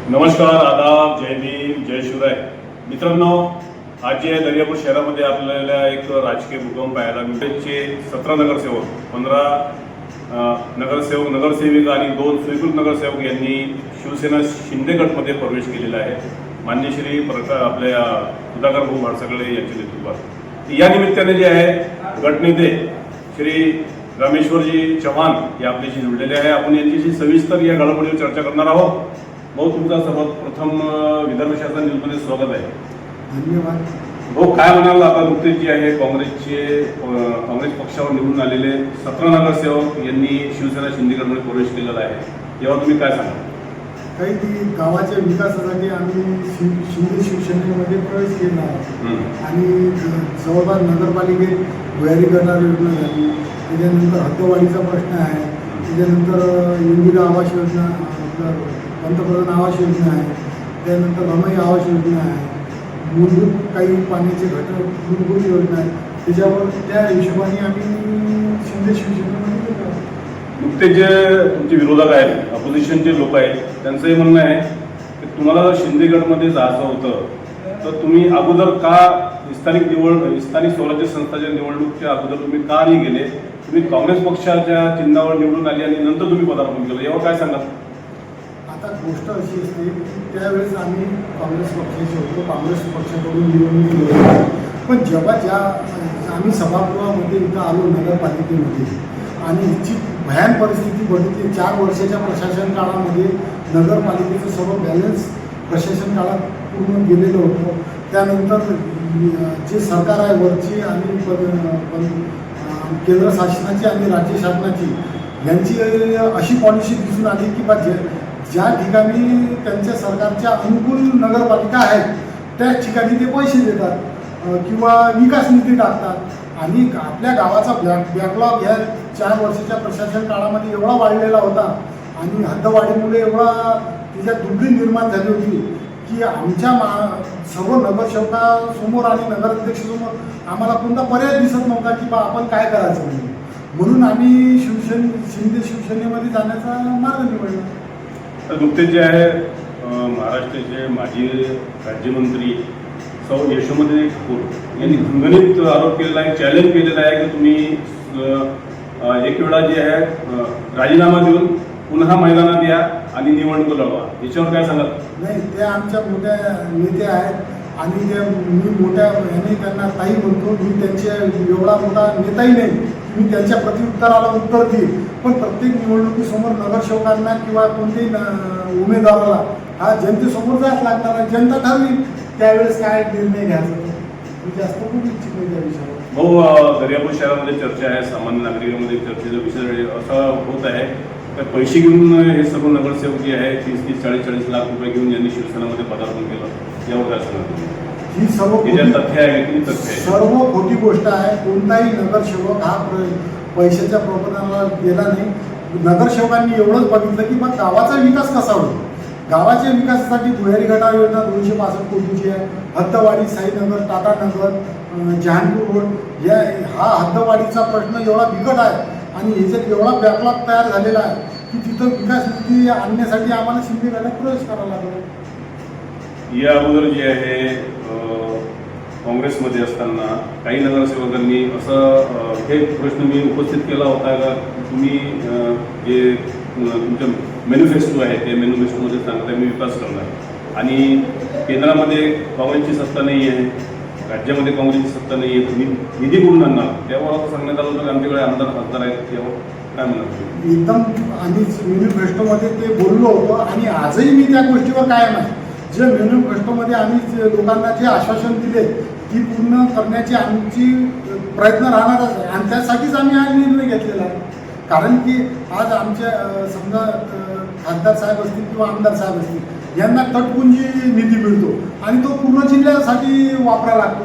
नमस्कार, आदाब, जय भीम, जय शिवराय. मित्रांनो, आज जे दर्यापूर शहरामध्ये आपल्याला एक राजकीय भूकंप पाहायला मिळते. 17 नगरसेवक, 15 नगरसेविका आणि 2 स्वीकृत नगरसेवक यांनी शिवसेना शिंदे गटमध्ये प्रवेश केलेला आहे. मान्य श्री आपल्या सुधाकर भाऊ भाडसगळे यांच्या नेतृत्वात. या निमित्ताने जे आहे गटनेते श्री रामेश्वरजी चव्हाण हे आपल्याशी जुळलेले आहे. आपण यांच्याशी सविस्तर या घडामोडीवर चर्चा करणार आहोत. भाऊ, तुमचा सर्वप्रथम विदर्भ शासन न्यूजमध्ये स्वागत आहे. धन्यवाद. भाऊ, काय म्हणाल, आता नुकतेच जे आहे काँग्रेस पक्षावर निवडून आलेले 17 नगरसेवक यांनी शिवसेना शिंदे गटमध्ये प्रवेश केलेला आहे, तेव्हा तुम्ही काय सांगा? काही गावाच्या विकासासाठी आम्ही शिंदे शिवसेनेमध्ये प्रवेश केला आहे आणि जवळपास नगरपालिकेत भुयारी गटार योजना झाली, त्याच्यानंतर हद्दवाढीचा प्रश्न आहे, त्याच्यानंतर इंदिरा आवास योजना, पंतप्रधान आवास योजना आहे, त्यानंतर रमई आवास योजना आहे, मूलभूत काही पाण्याचे घटक मूलभूत योजना आहे. त्याच्यावर त्या हिशोबाने आम्ही शिंदे शिवसेनेमध्ये गेलो. नुकते जे तुमचे विरोधक आहेत, अपोजिशनचे लोक आहेत, त्यांचंही म्हणणं आहे की तुम्हाला जर शिंदे गटमध्ये जायचं होतं तर तुम्ही अगोदर का स्थानिक स्वराज्य संस्थाच्या निवडणुकीच्या अगोदर तुम्ही का नाही गेले? तुम्ही काँग्रेस पक्षाच्या चिन्हावर निवडून आले आणि नंतर तुम्ही पदार्पण केलं, यावर काय सांगा? आता गोष्ट अशी असते की त्यावेळेस आम्ही काँग्रेस पक्षाचे होतो, काँग्रेस पक्षाकडून निवडणूक केली. पण जेव्हा आम्ही सभागृहामध्ये इथं आलो नगरपालिकेमध्ये आणि जी भयान परिस्थिती बघितली, 4 वर्षाच्या प्रशासन काळामध्ये नगरपालिकेचं सर्व बॅलन्स प्रशासन काळात पूर्ण गेलेलं होतं. त्यानंतर जे सरकार आहे वरची आणि केंद्र शासनाची आणि राज्य शासनाची यांची अशी पॉलिसी दिसून आली की ज्या ठिकाणी त्यांच्या सरकारच्या अनुकूल नगरपालिका आहेत त्या ठिकाणी ते पैसे देतात किंवा विकास निधी टाकतात आणि आपल्या गावाचा बॅकलॉग ह्या 4 वर्षाच्या प्रशासन काळामध्ये एवढा वाढलेला होता आणि हद्दवाढीमुळे एवढा त्याच्यात दुबळी निर्माण झाली होती की आमच्या सर्व नगरसेवकासमोर आणि नगराध्यक्षासमोर आम्हाला कोणता पर्याय दिसत नव्हता की आपण काय करायचं म्हणून आम्ही शिंदे शिवसेनेमध्ये जाण्याचा मार्ग निवडला. नुकतेच जे आहे महाराष्ट्राचे माजी राज्यमंत्री सौ यशोमती ठाकूर यांनी घणघणीत आरोप केलेला आहे, चॅलेंज केलेलं आहे की तुम्ही एक वेळा जे आहे राजीनामा देऊन पुन्हा मैदानात या आणि निवडणूक लढवा. याच्यावर काय सांगाल? नाही, ते आमच्या मोठ्या नेते आहेत आणि ते मी मोठ्या ह्याने त्यांना ताई म्हणतो. मी त्यांच्या एवढा मोठा नेताही नाही, मी त्यांच्या प्रत्युत्तराला उत्तर देईल. पण प्रत्येक निवडणुकीसमोर नगरसेवकांना किंवा कोणत्याही उमेदवाराला हा जनतेसमोर जायच लागणार आहे. जनता ठरवी त्यावेळेस काय निर्णय घ्यायचा. मी जास्त खूप इच्छित नाही त्या विषयावर. भाऊ, दर्यापूर शहरामध्ये चर्चा आहे, सामान्य नागरिकांमध्ये चर्चेचा विषय असा होत आहे तर पैसे घेऊन हे सर्व नगरसेवक जे आहे 30-30, 40-40 लाख रुपये घेऊन यांनी शिवसेनेमध्ये पदार्पण केलं, यावर काय सांगा? ही सर्व तथ्य आहे की तथ्य आहे? सर्व खोटी गोष्ट आहे. कोणताही नगरसेवक हा पैशाच्या प्रबोधनाला गेला नाही. नगरसेवकांनी एवढंच बघितलं की मग गावाचा विकास कसा होईल. गावाच्या विकासासाठी भुयारी गटार योजना 265 कोटीची आहे. हद्दवाढी, साईनगर, टाटानगर, जहानपूर रोड हा हद्दवाढीचा प्रश्न एवढा बिकट आहे आणि ह्याच्यात एवढा बॅकलॉग तयार झालेला आहे की तिथं विकास निधी आणण्यासाठी आम्हाला शिंदे गटात प्रवेश करावा लागला. या अगोदर जे आहे काँग्रेसमध्ये असताना काही नगरसेवकांनी असं हे प्रश्न मी उपस्थित केला होता का तुम्ही जे तुमचं मॅनिफेस्टो आहे ते मॅनिफेस्टोमध्ये सांगताय मी विकास करणार आणि केंद्रामध्ये काँग्रेसची सत्ता नाही आहे, राज्यामध्ये काँग्रेसची सत्ता नाही आहे, तुम्ही निधी कुठून आणणार, त्यावर असं सांगण्यात आलं होतं की आमच्याकडे आमदार खासदार आहेत, त्यावर काय म्हणणार? एकदम आम्ही मॅनिफेस्टोमध्ये ते बोललो होतो आणि आजही मी त्या गोष्टीवर कायम आहे. जे मॅनिफेस्टोमध्ये आम्ही लोकांना जे आश्वासन दिले ती पूर्ण करण्याची आमची प्रयत्न राहणारच आहे आणि त्यासाठीच आम्ही हा निर्णय घेतलेला आहे. कारण की आज आमच्या समजा खासदार साहेब असतील किंवा आमदार साहेब असतील यांना तटपुंजी निधी मिळतो आणि तो पूर्ण जिल्ह्यासाठी वापरायला लागतो.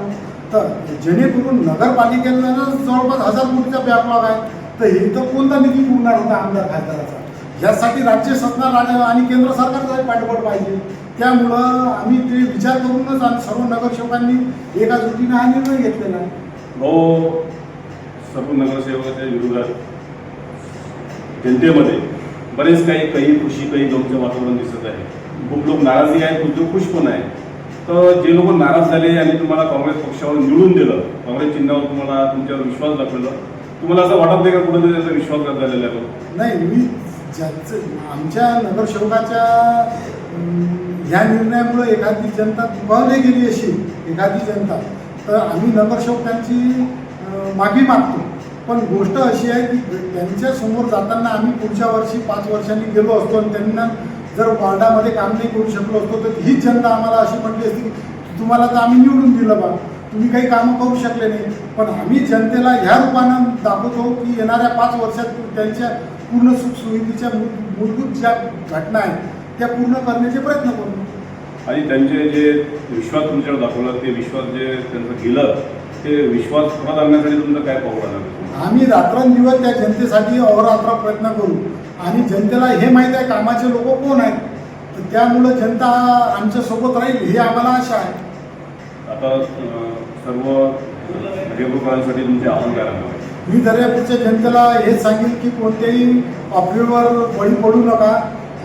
तर जेणेकरून नगरपालिकेला जवळपास 1000 कोटीचा बॅकलॉग आहे तर हे तर कोणता निधी पुरणार होता आमदार खासदाराचा. यासाठी राज्य सरकार आणि केंद्र सरकारचा पाठबळ पाहिजे. त्यामुळं आम्ही ते विचार करूनच आम्ही सर्व नगरसेवकांनी एका जुटीने हा निर्णय घेतलेला आहे. भाऊ, सर्व नगरसेवकाच्या विरोधात जनतेमध्ये बरेच काही खुशी काही गमचं वातावरण दिसत आहे. खूप लोक नाराजही आहेत, खूप लोक खुश पण आहे. तर जे लोक नाराज झाले आणि तुम्हाला काँग्रेस पक्षावर निवडून दिलं, काँग्रेस चिन्हावर तुम्हाला तुमच्यावर विश्वास दाखवला, तुम्हाला असं वाटत नाही का कुठेतरी त्याचा विश्वासघात झालेला आहे? नाही, मी आमच्या नगरसेवकाच्या ह्या निर्णयामुळे एखादी जनता दुखावली गेली अशी एखादी जनता, तर आम्ही नगरसेवकांची माफी मागतो. पण गोष्ट अशी आहे की त्यांच्या समोर जाताना आम्ही पुढच्या वर्षी 5 वर्षांनी गेलो असतो आणि त्यांना जर वार्डामध्ये काम नाही करू शकलो असतो तर हीच जनता आम्हाला अशी म्हटली असती की तुम्हाला तर आम्ही निवडून दिलं बा, तुम्ही काही कामं करू शकले नाही. पण आम्ही जनतेला ह्या रूपानं दाखवतो की येणाऱ्या 5 वर्षात त्यांच्या पूर्ण सुखसुविधेच्या मूलभूत ज्या घटना आहेत त्या पूर्ण करण्याचे प्रयत्न करू. आणि त्यांचे जे विश्वास तुमच्यावर दाखवला, ते विश्वास जे त्यांचं गेलं, ते विश्वास पुन्हा आणण्यासाठी तुमचं काय पाऊल राहणार? आम्ही रात्रंदिवस त्या जनतेसाठी अहोरात्र प्रयत्न करू आणि जनतेला हे माहीत आहे कामाचे लोक कोण आहेत, तर त्यामुळं जनता आमच्या सोबत राहील ही आम्हाला आशा आहे. आता सर्व दर्यापूरकरांसाठी तुमचे आव्हान काय राहणार आहे? मी दर्यापूरच्या जनतेला हेच सांगेन की कोणत्याही अफवेवर बळी पडू नका.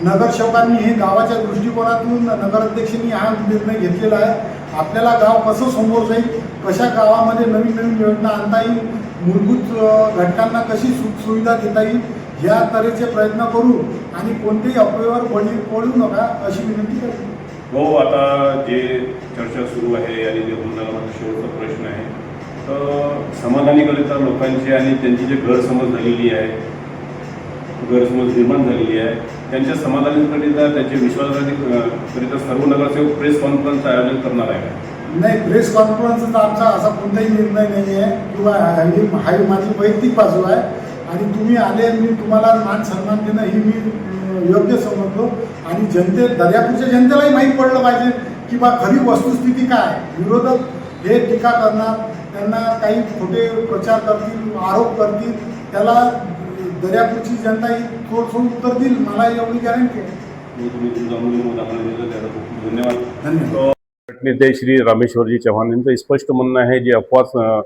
नगरसेवकांनी हे गावाच्या दृष्टिकोनातून नगराध्यक्षांनी हा निर्णय घेतलेला आहे. आपल्याला गाव कसं समोर जाईल, कशा गावामध्ये नवीन नवीन योजना आणता येईल, मूलभूत घटकांना कशी सुखसुविधा देता येईल, ह्या तऱ्हेचे प्रयत्न करू आणि कोणत्याही अफवेवर बळी पडू नका अशी विनंती करतो. हो, आता जे चर्चा सुरू आहे आणि जे बोलण्याला शेवटचा प्रश्न आहे, तर समाधानीकरिता लोकांची आणि त्यांची जे गैरसमज झालेली आहे, गैरसमज निर्माण झालेली आहे, त्यांच्या समाधानाकरिता, त्यांच्या विश्वासाकरिता सर्व नगरसेवक प्रेस कॉन्फरन्सचं आयोजन करणार आहे. नाही, प्रेस कॉन्फरन्सचा आमचा असा कोणताही निर्णय नाही आहे किंवा ही माझी वैयक्तिक बाजू आहे आणि तुम्ही आले, मी तुम्हाला मान सन्मान देणं ही मी योग्य समजलो. आणि दर्यापूरच्या जनतेलाही माहीत पडलं पाहिजे की बा खरी वस्तुस्थिती काय. विरोधक हे टीका करणार, त्यांना काही खोटे प्रचार करतील, आरोप करतील, त्याला दर्यापूरची जनता ही थोडंसं उत्तर देईल, मला एवढी गॅरंटी आहे. तुम्ही तुमचा मूल्यवान आम्हाला दिलं त्याला खूप धन्यवाद. धन्यवाद. गटनेते श्री रामेश्वरजी चव्हाण यांचं स्पष्ट म्हणणं आहे, जी अफवा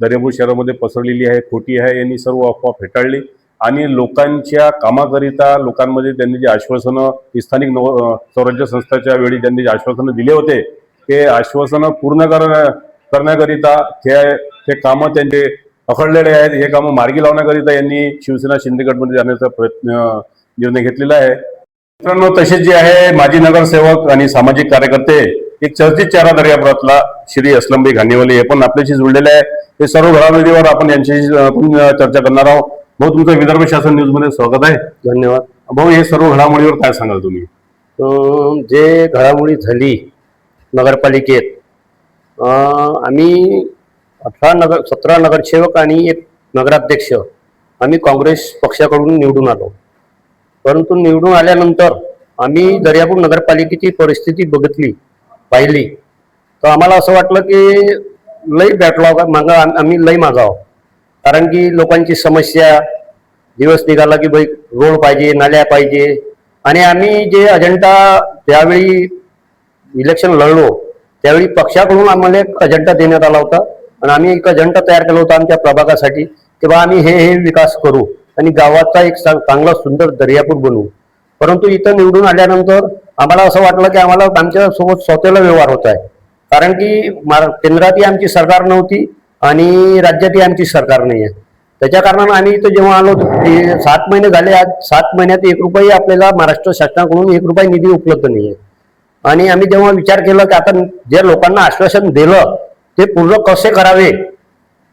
दर्यापूर शहरामध्ये पसरलेली आहे, खोटी आहे, यांनी सर्व अफवा फेटाळली आणि लोकांच्या कामाकरिता लोकांमध्ये त्यांनी जे आश्वासनं स्थानिक स्वराज्य संस्थाच्या वेळी त्यांनी जे आश्वासनं दिले होते, ते आश्वासनं पूर्ण करण्याकरिता ते कामं त्यांचे अखडलेले आहेत. हे कामं मार्गी लावण्याकरिता यांनी शिवसेना शिंदे गटमध्ये जाण्याचा निर्णय घेतलेला आहे. मित्रांनो, तसेच जे आहे माजी नगरसेवक आणि सामाजिक कार्यकर्ते, एक चर्चित चेहरा दर्यापुरातला श्री असलमभाई घाणेवाले हे पण आपल्याशी जुळलेले आहे. हे सर्व घडामोडीवर आपण यांच्याशी चर्चा करणार आहोत. भाऊ, तुमचं विदर्भ शासन न्यूज मध्ये स्वागत आहे. धन्यवाद. भाऊ, हे सर्व घडामोडीवर काय सांगाल तुम्ही? जे घडामोडी झाली नगरपालिकेत, आम्ही 17 नगरसेवक आणि 1 नगराध्यक्ष आम्ही काँग्रेस पक्षाकडून निवडून आलो. परंतु निवडून आल्यानंतर आम्ही दर्यापूर नगरपालिकेची परिस्थिती पाहिली, तर आम्हाला असं वाटलं की लई बॅकलॉग आम्ही लई मागाव. कारण की लोकांची समस्या दिवस निघाला की बाई रोड पाहिजे, नाल्या पाहिजे. आणि आम्ही जे अजेंडा त्यावेळी इलेक्शन लढलो त्यावेळी पक्षाकडून आम्हाला एक अजेंडा देण्यात आला होता आणि आम्ही एक अजेंडा तयार केला होता आमच्या प्रभागासाठी की बा आम्ही हे विकास करू आणि गावाचा एक चांगला सुंदर दर्यापूर बनवू. परंतु इथं निवडून आल्यानंतर आम्हाला असं वाटलं की आम्हाला आमच्या सोबत स्वतःला व्यवहार होत आहे. कारण की केंद्रातही आमची सरकार नव्हती आणि राज्यातही आमची सरकार नाही आहे. त्याच्या कारणानं आम्ही इथं जेव्हा आलो 7 महिने झाले, आज 7 महिन्यात 1 रुपये आपल्याला महाराष्ट्र शासनाकडून 1 रुपये निधी उपलब्ध नाही आहे. आणि आम्ही जेव्हा विचार केला की आता जे लोकांना आश्वासन दिलं ते पूर्ण कसे करावे,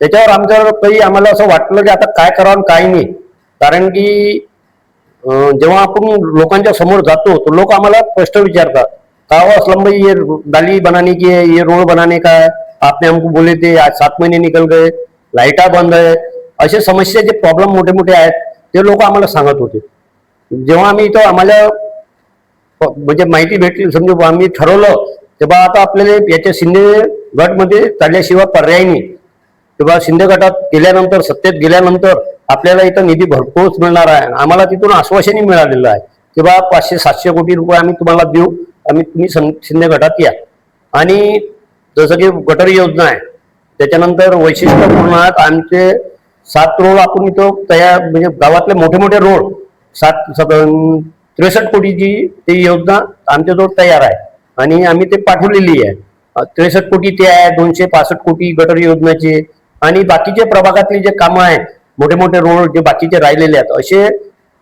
त्याच्यावर आम्हाला असं वाटलं की आता काय करावं आणि काय नाही. कारण की जेव्हा आपण लोकांच्या समोर जातो तो लोक आम्हाला प्रश्न विचारतात, का असलम भाई ये नाली बनाने की है, ये रोड बनाने का है, आपने हमको बोले थे, आज 7 महीने निकल गए, लाईटा बंद आहे. असे समस्या जे प्रॉब्लेम मोठे मोठे आहेत ते लोक आम्हाला सांगत होते. जेव्हा आम्ही इथं आम्हाला म्हणजे माहिती भेटली, समजा आम्ही ठरवलं तेव्हा आता आपल्याला याच्या शिंदे गटमध्ये चालल्याशिवाय पर्याय नाही. तेव्हा शिंदे गटात गेल्यानंतर, सत्तेत गेल्यानंतर आपल्याला इथं निधी भरपूर मिळणार आहे. आम्हाला तिथून आश्वासनही मिळालेलं आहे की बा 500-700 कोटी रुपये आम्ही तुम्हाला देऊ, तुम्ही शिंदे गटात या. आणि जसं की गटर योजना आहे, त्याच्यानंतर वैशिष्ट्यपूर्ण आहेत आमचे 7 रोड आपण इथं तयार, म्हणजे गावातले मोठे मोठे रोड 63 कोटीची ती योजना आमच्याजवळ तयार आहे आणि आम्ही ते पाठवलेली आहे. 63 कोटी ते आहे, 265 कोटी गटर योजनेचे आणि बाकीचे प्रभागातले जे कामं आहेत, मोठे मोठे रोड जे बाकीचे राहिलेले आहेत, असे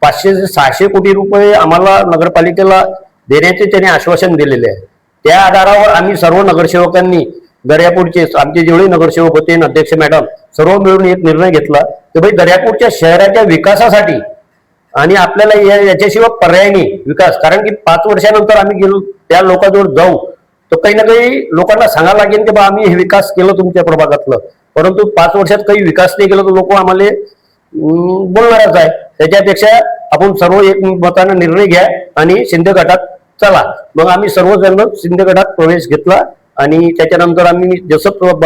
500 ते 600 कोटी रुपये आम्हाला नगरपालिकेला देण्याचे त्याने आश्वासन दिलेले आहे. त्या आधारावर आम्ही सर्व नगरसेवकांनी दर्यापूरचे आमचे जेवढे नगरसेवक होते, अध्यक्ष मॅडम, सर्व मिळून एक निर्णय घेतला की भाई दर्यापूरच्या शहराच्या विकासासाठी आणि आपल्याला याच्याशिवाय पर्याय नाही विकास, कारण की 5 वर्षानंतर आम्ही गेलो त्या लोकांजवळ जाऊ तर काही ना काही लोकांना सांगायला लागेल की बा आम्ही हे विकास केलं तुमच्या प्रभागातलं, परंतु 5 वर्षात काही विकास नाही केला तर लोक आम्हाला बोलणारच आहे. त्याच्यापेक्षा आपण सर्व एक मताने निर्णय घ्या आणि शिंदे गटात चला. मग आम्ही सर्वजण शिंदे गटात प्रवेश घेतला आणि त्याच्यानंतर आम्ही जसं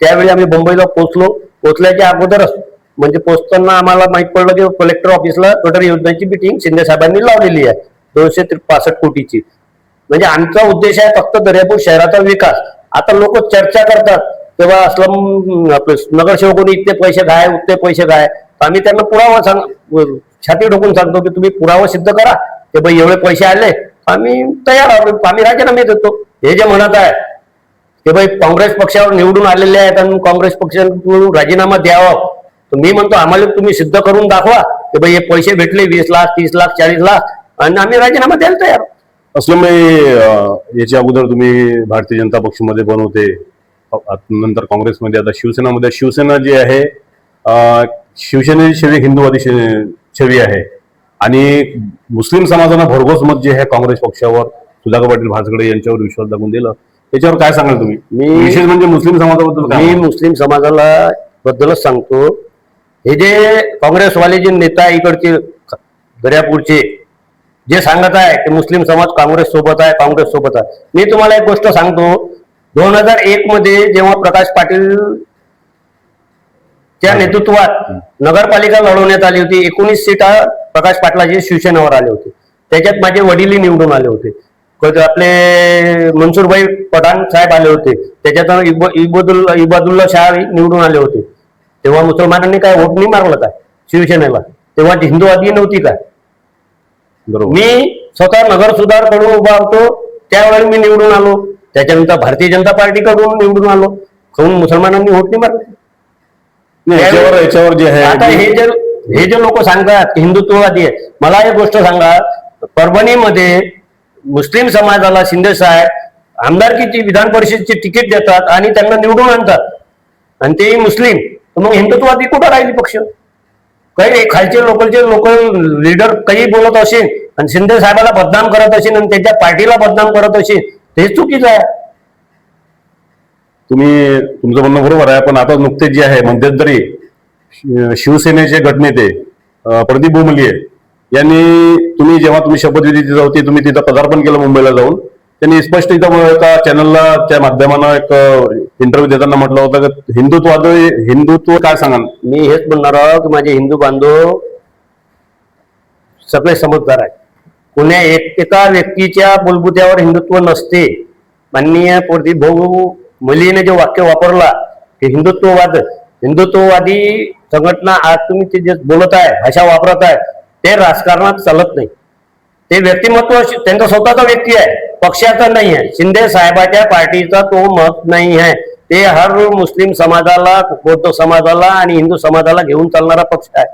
त्यावेळी आम्ही मुंबईला पोहोचल्याच्या अगोदरच म्हणजे पोहोचताना आम्हाला माहित पडलं की कलेक्टर ऑफिसला गटर योजनेची मिटिंग शिंदे साहेबांनी लावलेली आहे 265 कोटीची. म्हणजे आमचा उद्देश आहे फक्त दर्यापूर शहराचा विकास. आता लोक चर्चा करतात तेव्हा असलं नगरसेवकांनी इतके पैसे काय उतने पैसे काय, आम्ही त्यांना पुरावा छाती ठोकून सांगतो की तुम्ही पुरावा सिद्ध करा की भाई एवढे पैसे आले, आम्ही तयार आहोत, आम्ही राजीनामे देतो. हे जे म्हणत आहे की भाई काँग्रेस पक्षावर निवडून आलेले आहेत आणि काँग्रेस पक्षाकडून राजीनामा द्यावा, तर मी म्हणतो आम्हाला तुम्ही सिद्ध करून दाखवा की भाई हे पैसे भेटले 20 लाख 30 लाख 40 लाख आणि आम्ही राजीनामा द्यायला तयार. असलं याच्या अगोदर तुम्ही भारतीय जनता पक्षामध्ये पण होते, नंतर काँग्रेसमध्ये, आता शिवसेनामध्ये. शिवसेना जी आहे शिवसेनेची छवी हिंदूवादी छवी आहे आणि मुस्लिम समाजानं भरघोस मत जे आहे काँग्रेस पक्षावर, सुधाकर पाटील भाजगडे यांच्यावर विश्वास दाखवून दिलं. त्याच्यावर काय सांगाल तुम्ही? विशेष म्हणजे मुस्लिम समाजाबद्दल. मी मुस्लिम समाजाला बद्दलच सांगतो, हे जे काँग्रेसवाले जे नेता इकडचे दर्यापूरचे जे सांगत आहे की मुस्लिम समाज काँग्रेस सोबत आहे, काँग्रेस सोबत आहे. मी तुम्हाला एक गोष्ट सांगतो, 2001 मध्ये जेव्हा प्रकाश पाटील त्या नेतृत्वात नगरपालिका लढवण्यात आली होती, 19 सीटा प्रकाश पाटलाचे शिवसेनेवर आले होते. त्याच्यात माझे वडीलही निवडून आले होते, आपले मनसूरभाई पठाण साहेब आले होते, त्याच्यात इबादुल्ला शाह निवडून आले होते. तेव्हा मुसलमानांनी काय वोट नाही मारलं काय शिवसेनेला? तेव्हा हिंदूवादी नव्हती काय? मी स्वतः नगर सुधार कडून उभा होतो, त्यावेळी मी निवडून आलो. त्याच्यानंतर भारतीय जनता पार्टीकडून निवडून आलो, म्हणून मुसलमानांनी वोट नाही मारले. याच्यावर जे आहे आता हे जे लोक सांगतात हिंदुत्ववादी आहे, मला एक गोष्ट सांगा, परभणीमध्ये मुस्लिम समाजाला शिंदे साहेब आमदारकीची विधान परिषदेची तिकीट देतात आणि त्यांना निवडून आणतात आणि तेही मुस्लिम, तर मग हिंदुत्ववादी कुठं राहिली पक्ष? काही खालचे लोकल लीडर काही बोलत असेल आणि शिंदे साहेबाला बदनाम करत असेल आणि त्यांच्या पार्टीला बदनाम करत असेल, ते चुकीचं आहे. तुमचं म्हणणं बरोबर आहे, पण आता नुकतेच जे आहे मध्यंतरी शिवसेनेचे गटनेते प्रदीप बोमलिये यांनी जेव्हा तुम्ही शपथविधी तिथं होती, तुम्ही तिथं पदार्पण केलं मुंबईला जाऊन, त्यांनी स्पष्ट इथं एका चॅनलला त्या माध्यमानं एक इंटरव्ह्यू देताना म्हटलं होतं की हिंदुत्व काय सांगाल? मी हेच म्हणणार आहोत की माझे हिंदू बांधव सगळे समजदार आहेत. कोण्या एका व्यक्तीच्या बोलबुत्यावर हिंदुत्व नसते. माननीय प्रदीप भाऊ मलियाने जे वाक्य वापरला की हिंदुत्ववादी संघटना, आज तुम्ही ते जे बोलत आहे, भाषा वापरत आहे, ते राजकारणात चालत नाही. ते व्यक्तिमत्व त्यांचा स्वतःचा व्यक्ती आहे, पक्षाचा नाही आहे. शिंदे साहेबाच्या पार्टीचा तो मत नाही आहे. ते हर मुस्लिम समाजाला, बौद्ध समाजाला आणि हिंदू समाजाला घेऊन चालणारा पक्ष आहे.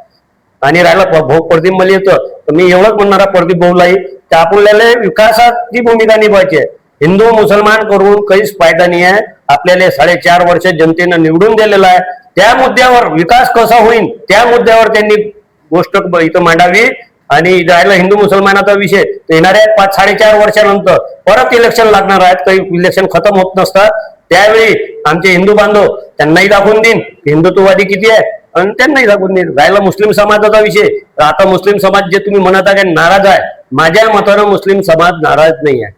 आणि राहिला प्रदीप मलियाचं, तर मी एवढंच म्हणणारा प्रदीप भाऊलाही की आपल्याला विकासाची भूमिका निभावायची आहे. हिंदू मुसलमान करून काहीच फायदा नाही आहे. आपल्याला 4.5 वर्ष जनतेनं निवडून दिलेलं आहे. त्या मुद्द्यावर विकास कसा होईल त्या मुद्द्यावर त्यांनी गोष्ट इथं मांडावी. आणि राहिला हिंदू मुसलमानाचा विषय, येणाऱ्या 4.5 वर्षानंतर परत इलेक्शन लागणार आहेत. काही इलेक्शन खतम होत नसतात, त्यावेळी आमचे हिंदू बांधव त्यांनाही दाखवून देईन हिंदुत्ववादी किती आहे आणि त्यांनाही दाखवून देईन. राहिला मुस्लिम समाजाचा विषय, आता मुस्लिम समाज जे तुम्ही म्हणत आहे नाराज आहे, माझ्या मतानं मुस्लिम समाज नाराज नाही आहे.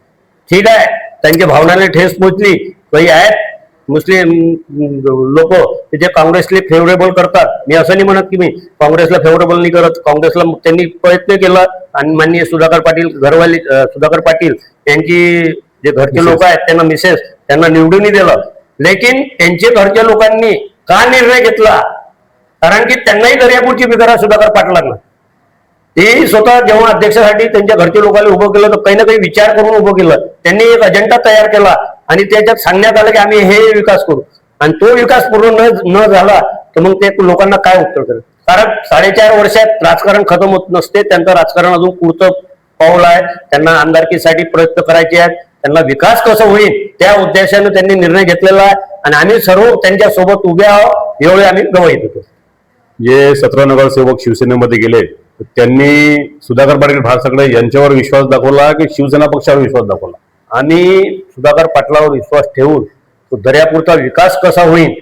ठीक आहे, त्यांच्या भावनाला ठेस पोचली, काही आहेत मुस्लिम लोक जे काँग्रेसला फेवरेबल करतात. मी असं नाही म्हणत की मी काँग्रेसला फेवरेबल नाही करत. काँग्रेसला त्यांनी प्रयत्न केला आणि माननीय सुधाकर पाटील यांची जे घरचे लोक आहेत त्यांना मिसेस त्यांना निवडूनही दिलं. लेकिन त्यांचे घरच्या लोकांनी का निर्णय घेतला? कारण की त्यांनाही दर्यापूरची बिगरा सुधाकर पाटलांना ते स्वतः जेव्हा अध्यक्षासाठी त्यांच्या घरच्या लोकांना उभं केलं तर काही ना काही विचार करून उभं केलं. त्यांनी एक अजेंडा तयार केला आणि त्याच्यात सांगण्यात आलं की आम्ही हे विकास करू, आणि तो विकास पूर्ण न झाला तर मग ते लोकांना काय उत्तर करेल? कारण 4.5 वर्षात राजकारण खतम होत नसते. त्यांचं राजकारण अजून पुढचं पाऊल आहे. त्यांना आमदारकीसाठी प्रयत्न करायचे आहेत. त्यांना विकास कसं होईल त्या उद्देशाने त्यांनी निर्णय घेतलेला आहे आणि आम्ही सर्व त्यांच्या सोबत उभे आहोत. एवढे आम्ही गवाही देतो. जे 17 नगरसेवक शिवसेनेमध्ये गेले त्यांनी सुधाकर पाटील भाळसगळे यांच्यावर विश्वास दाखवला की शिवसेना पक्षावर विश्वास दाखवला? आम्ही सुधाकर पाटलावर विश्वास ठेवून तो दर्यापूरचा विकास कसा होईल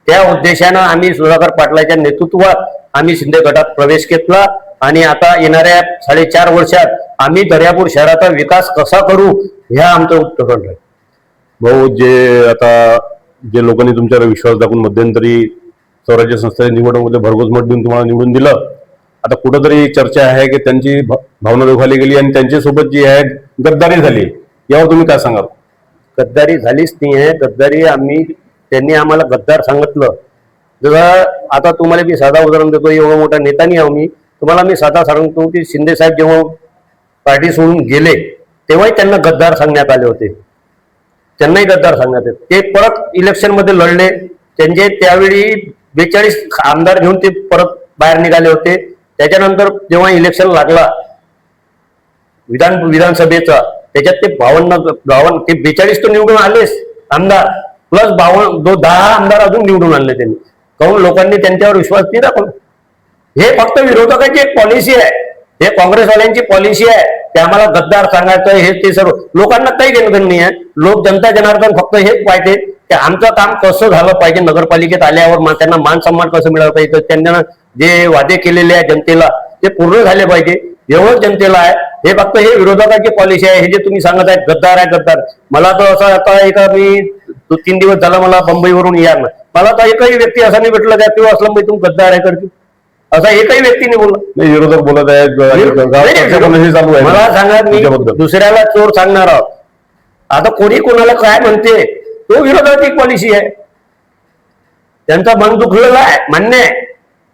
त्या उद्देशानं आम्ही सुधाकर पाटलाच्या नेतृत्वात आम्ही शिंदे गटात प्रवेश घेतला आणि आता येणाऱ्या 4.5 वर्षात आम्ही दर्यापूर शहराचा विकास कसा करू ह्या आमचं उत्तर आहे. भाऊ, जे लोकांनी तुमच्यावर विश्वास दाखवून मध्यंतरी स्वराज्य संस्थेच्या निवडणुकीमध्ये भरघोस मत देऊन तुम्हाला निवडून दिलं, आता कुठंतरी चर्चा आहे की त्यांची भावना दुखावली गेली आणि त्यांच्यासोबत जी आहे गद्दारी झाली, यावर तुम्ही काय सांगाल? गद्दारी झालीच नाही आहे. गद्दारी त्यांनी आम्हाला गद्दार सांगितलं. जसं आता तुम्हाला मी साधा उदाहरण देतो. एवढा मोठा नेता नाही आहो मी. तुम्हाला मी साधा सांगतो की शिंदे साहेब जेव्हा पार्टी सोडून गेले तेव्हाही त्यांना गद्दार सांगण्यात आले होते. त्यांनाही गद्दार सांगण्यात आले. ते परत इलेक्शन मध्ये लढले. त्यांचे त्यावेळी 42 आमदार घेऊन ते परत बाहेर निघाले होते. त्याच्यानंतर जेव्हा इलेक्शन लागला विधानसभेचा, त्याच्यात ते 52 ते 42 तर निवडून आलेच आमदार, प्लस 10 आमदार अजून निवडून आणले त्यांनी. काहून लोकांनी त्यांच्यावर विश्वास नाही दाखवला. हे फक्त विरोधकाची एक पॉलिसी आहे. हे काँग्रेसवाल्यांची पॉलिसी आहे की आम्हाला गद्दार सांगायचं. हे ते सर्व लोकांना काही घेणं नाही आहे. लोक जनता जनार्दन फक्त हेच पाहिजे की आमचं काम कसं झालं पाहिजे, नगरपालिकेत आल्यावर त्यांना मान सन्मान कसं मिळालं पाहिजे, त्यांना जे वादे केलेले आहे जनतेला ते पूर्ण झाले पाहिजे एवढं जनतेला आहे. हे फक्त हे विरोधकाची पॉलिसी आहे. हे जे तुम्ही सांगत आहे गद्दार आहे गद्दार, मला तर असं आता एका मी 2-3 दिवस झाला मला मुंबईवरून या मला तर एकही व्यक्ती असा नाही भेटला त्या किंवा असलं तुम्ही गद्दार आहे करते असा एकही व्यक्तीने बोलला नाही. विरोधक बोलत आहेत. मला सांगा, मी दुसऱ्याला चोर सांगणार आहोत. आता कोणी कोणाला काय म्हणते तो विरोधाची पॉलिसी आहे. त्यांचा मन दुखलेला आहे, मान्य आहे.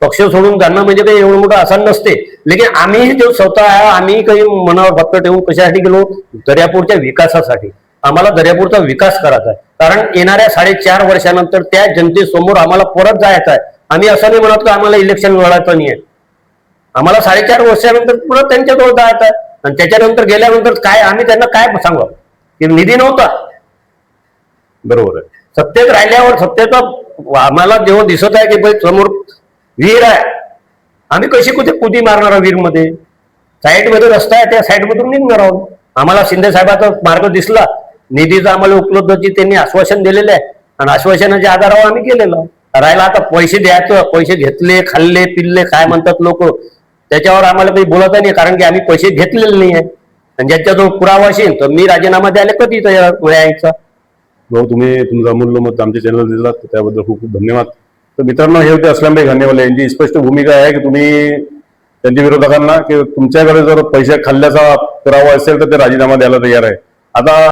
पक्ष सोडून जाणं म्हणजे काही एवढं मोठं आसान नसते. लेकिन आम्ही जो स्वतः आहे आम्ही काही मनावर फक्त ठेवून कशासाठी गेलो? दर्यापूरच्या विकासासाठी. आम्हाला दर्यापूरचा विकास करायचा आहे. कारण येणाऱ्या 4.5 वर्षानंतर त्या जनतेसमोर आम्हाला परत जायचं आहे. आम्ही असं नाही म्हणत की आम्हाला इलेक्शन लढायचं नाही आहे. आम्हाला 4.5 वर्षानंतर परत त्यांच्याजवळ जायचं आहे. आणि त्याच्यानंतर गेल्यानंतर काय आम्ही त्यांना काय सांगू की निधी नव्हता? बरोबर आहे. सत्तेत राहिल्यावर सत्तेचं आम्हाला जेव्हा दिसत आहे की समोर विहीर आहे, आम्ही कशी कुठे मारणार विहीर मध्ये? साईडमध्ये रस्ता आहे, त्या साईडमधून निघणार आहोत. आम्हाला शिंदे साहेबाचा मार्ग दिसला, निधीचं आम्हाला उपलब्धची त्यांनी आश्वासन दिलेलं आहे आणि आश्वासनाच्या आधारावर आम्ही केलेलं. राहिला आता पैसे द्यायचं, पैसे घेतले, खाल्ले, पिल्ले काय म्हणतात लोक, त्याच्यावर आम्हाला काही बोलत नाही. कारण की आम्ही पैसे घेतलेले नाही आहे. आणि ज्याच्याजवळ पुरावा असेल तर मी राजीनामा द्यायला कधी तयार यायचा. भाऊ, तुम्ही तुमचं अमूल्य मत आमच्या चॅनल दिला त्याबद्दल खूप खूप धन्यवाद. तर मित्रांनो, हे होते असलमभाई घाणेवाले यांची स्पष्ट भूमिका आहे की तुम्ही त्यांच्या विरोधकांना की तुमच्याकडे जर पैसे खाल्ल्याचा पुरावा असेल तर ते राजीनामा द्यायला तयार आहे. आता